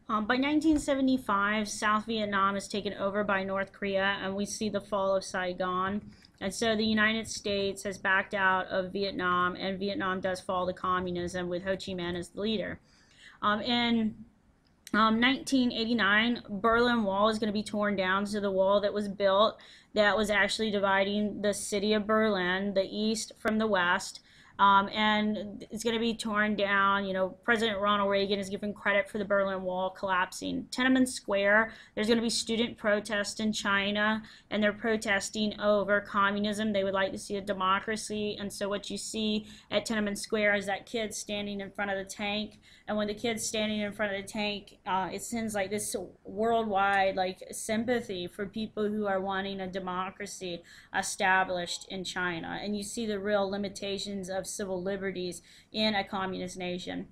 By 1975, South Vietnam is taken over by North Korea, and we see the fall of Saigon. And so the United States has backed out of Vietnam, and Vietnam does fall to communism with Ho Chi Minh as the leader. In 1989, Berlin Wall is going to be torn down. So the wall that was built that was actually dividing the city of Berlin, the east from the west, and it's going to be torn down. You know, President Ronald Reagan is given credit for the Berlin Wall collapsing. Tiananmen Square, there's going to be student protests in China, and they're protesting over communism. They would like to see a democracy, and so what you see at Tiananmen Square is that kid standing in front of the tank, and when the kid's standing in front of the tank, it sends like this worldwide like sympathy for people who are wanting a democracy established in China, and you see the real limitations of civil liberties in a communist nation.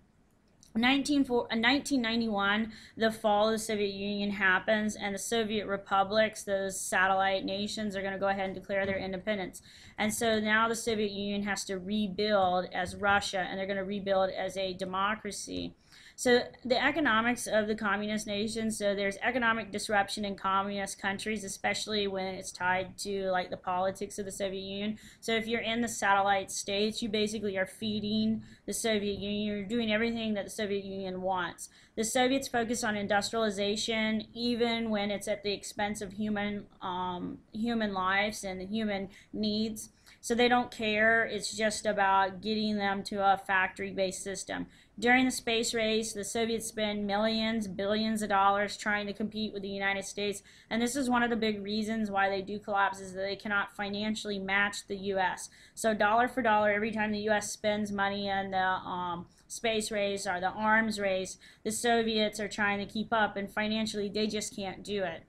1991, the fall of the Soviet Union happens, and the Soviet republics, those satellite nations, are going to go ahead and declare their independence. And so now the Soviet Union has to rebuild as Russia, and they're going to rebuild as a democracy. So the economics of the communist nations, so there's economic disruption in communist countries, especially when it's tied to like the politics of the Soviet Union. So if you're in the satellite states, you basically are feeding the Soviet Union. You're doing everything that the Soviet Union wants. The Soviets focus on industrialization, even when it's at the expense of human lives and human needs. So they don't care. It's just about getting them to a factory-based system. During the space race, the Soviets spend millions, billions of dollars trying to compete with the United States. And this is one of the big reasons why they do collapse, is that they cannot financially match the U.S. So dollar for dollar, every time the U.S. spends money in the space race or the arms race, the Soviets are trying to keep up, and financially they just can't do it.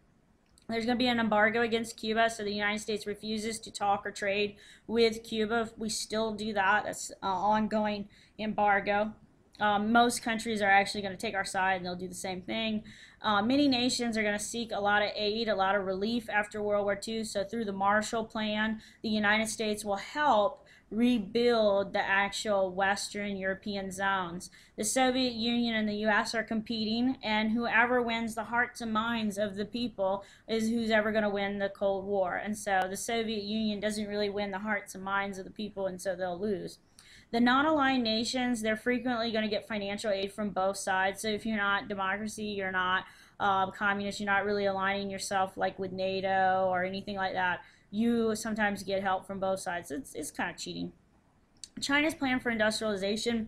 There's going to be an embargo against Cuba, so the United States refuses to talk or trade with Cuba. We still do that. That's an ongoing embargo. Most countries are actually going to take our side, and they'll do the same thing. Many nations are going to seek a lot of aid, a lot of relief after World War II. So through the Marshall Plan, the United States will help rebuild the actual Western European zones. The Soviet Union and the U.S. are competing, and whoever wins the hearts and minds of the people is who's ever going to win the Cold War. And so the Soviet Union doesn't really win the hearts and minds of the people, and so they'll lose. The non-aligned nations, they're frequently going to get financial aid from both sides. So if you're not democracy, you're not communist, you're not really aligning yourself like with NATO or anything like that, you sometimes get help from both sides. It's kind of cheating. China's plan for industrialization,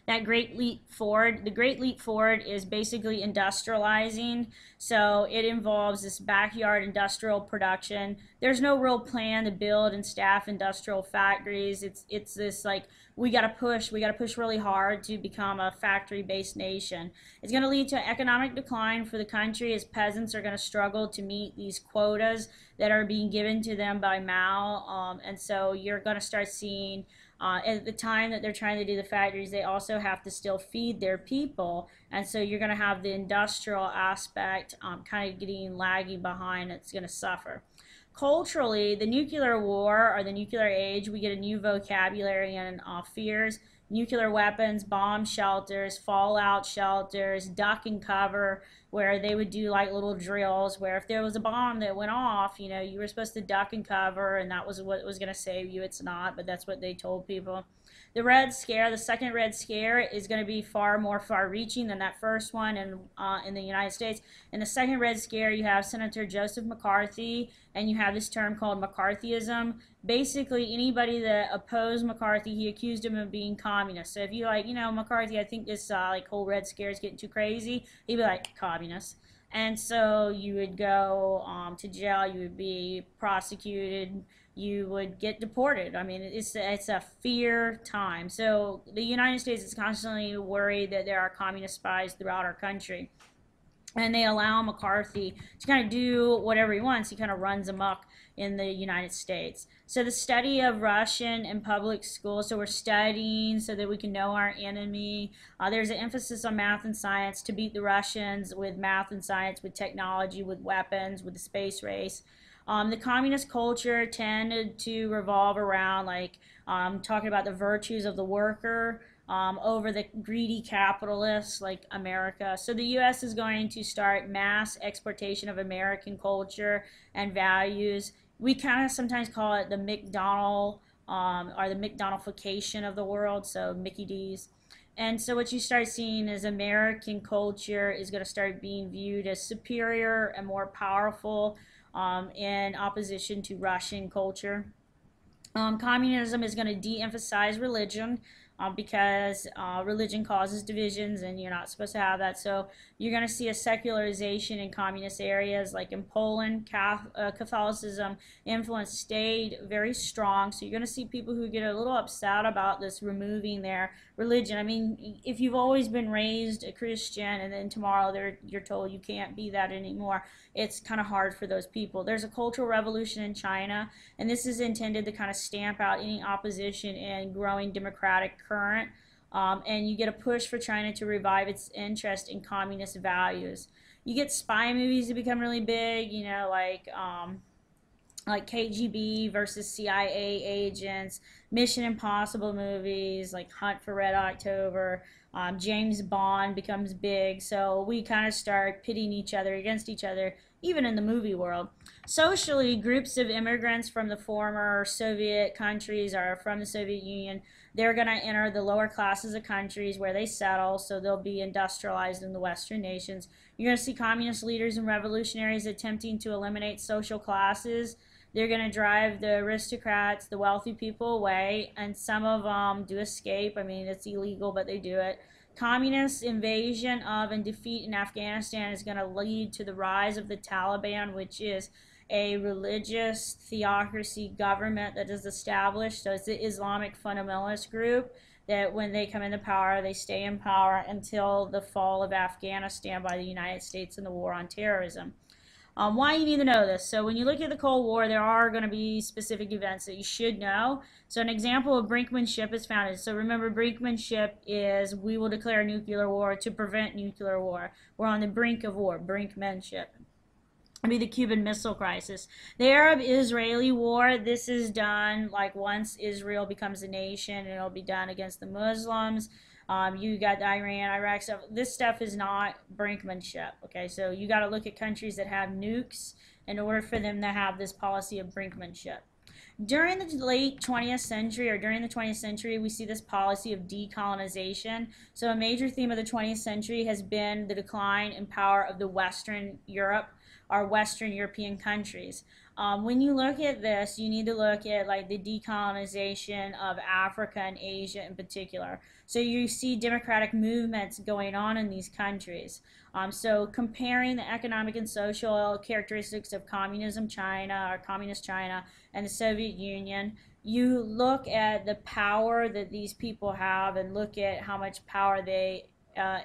that Great Leap Forward. The Great Leap Forward is basically industrializing. So it involves this backyard industrial production. There's no real plan to build and staff industrial factories. It's this like, we got to push really hard to become a factory-based nation. It's going to lead to economic decline for the country, as peasants are going to struggle to meet these quotas that are being given to them by Mao. And so you're going to start seeing at the time that they're trying to do the factories, they also have to still feed their people, and so you're going to have the industrial aspect kind of getting lagging behind. It's going to suffer. Culturally, the nuclear war or the nuclear age, we get a new vocabulary and fears. Nuclear weapons, bomb shelters, fallout shelters, duck and cover, where they would do like little drills where if there was a bomb that went off, you know, you were supposed to duck and cover, and that was what was going to save you. It's not, but that's what they told people. The Red Scare, the second Red Scare, is going to be far more far-reaching than that first one in the United States. In the second Red Scare, you have Senator Joseph McCarthy, and you have this term called McCarthyism. Basically, anybody that opposed McCarthy, he accused him of being communist. So if you like, you know, McCarthy, I think this like whole Red Scare is getting too crazy, he'd be like, communist. And so you would go to jail, you would be prosecuted, you would get deported. I mean, it's a fear time. So the United States is constantly worried that there are communist spies throughout our country. And they allow McCarthy to kind of do whatever he wants. He kind of runs amok in the United States. So the study of Russian in public schools, so we're studying so that we can know our enemy. There's an emphasis on math and science to beat the Russians with math and science, with technology, with weapons, with the space race. The communist culture tended to revolve around like talking about the virtues of the worker, over the greedy capitalists like America. So the U.S. is going to start mass exportation of American culture and values. We kind of sometimes call it the McDonald or the McDonaldification of the world, so Mickey D's. And so what you start seeing is American culture is going to start being viewed as superior and more powerful in opposition to Russian culture. Communism is going to de-emphasize religion because religion causes divisions and you're not supposed to have that. So you're going to see a secularization in communist areas, like in Poland. Catholicism influence stayed very strong. So you're going to see people who get a little upset about this removing their religion. I mean, if you've always been raised a Christian and then tomorrow you're told you can't be that anymore, it's kind of hard for those people. There's a cultural revolution in China, and this is intended to kind of stamp out any opposition and growing democratic current. And you get a push for China to revive its interest in communist values. You get spy movies that become really big, you know, like KGB versus CIA agents, Mission Impossible movies like Hunt for Red October, James Bond becomes big. So we kind of start pitting each other against each other, even in the movie world. Socially, groups of immigrants from the former Soviet countries or from the Soviet Union, they're going to enter the lower classes of countries where they settle, so they'll be industrialized in the Western nations. You're going to see communist leaders and revolutionaries attempting to eliminate social classes. They're going to drive the aristocrats, the wealthy people away, and some of them do escape. I mean, it's illegal, but they do it. Communist invasion of and defeat in Afghanistan is going to lead to the rise of the Taliban, which is a religious theocracy government that is established. So it's the Islamic fundamentalist group that when they come into power, they stay in power until the fall of Afghanistan by the United States and the war on terrorism. Why you need to know this. So when you look at the Cold War, there are going to be specific events that you should know. So an example of brinkmanship is founded. So remember, brinkmanship is we will declare nuclear war to prevent nuclear war. We're on the brink of war, brinkmanship. It'll be the Cuban Missile Crisis. The Arab-Israeli War, this is done like once Israel becomes a nation, and it'll be done against the Muslims. You got Iran, Iraq stuff. This stuff is not brinkmanship, okay? So you got to look at countries that have nukes in order for them to have this policy of brinkmanship. During the late 20th century, or during the 20th century, we see this policy of decolonization. So a major theme of the 20th century has been the decline in power of the Western Europe, or Western European countries. When you look at this, you need to look at like the decolonization of Africa and Asia in particular. So you see democratic movements going on in these countries. So comparing the economic and social characteristics of communism China, or communist China, and the Soviet Union, you look at the power that these people have and look at how much power they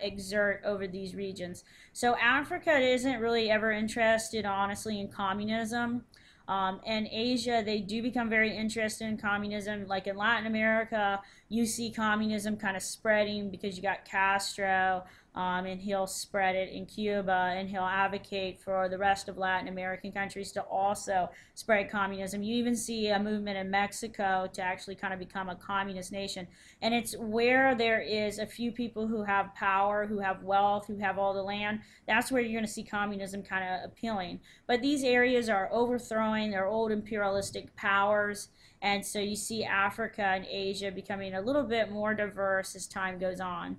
exert over these regions. So Africa isn't really ever interested, honestly, in communism. And Asia, they do become very interested in communism. Like in Latin America, you see communism kind of spreading because you got Castro, and he'll spread it in Cuba, and he'll advocate for the rest of Latin American countries to also spread communism. You even see a movement in Mexico to actually kind of become a communist nation. And it's where there is a few people who have power, who have wealth, who have all the land. That's where you're going to see communism kind of appealing. But these areas are overthrowing their old imperialistic powers. And so you see Africa and Asia becoming a little bit more diverse as time goes on.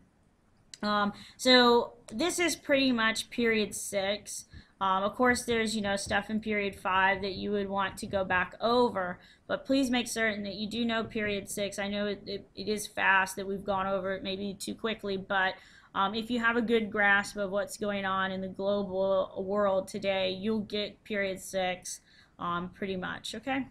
So this is pretty much period 6. Of course, there's, you know, stuff in period 5 that you would want to go back over, but please make certain that you do know period 6. I know it is fast that we've gone over it maybe too quickly, but if you have a good grasp of what's going on in the global world today, you'll get period 6 pretty much, okay?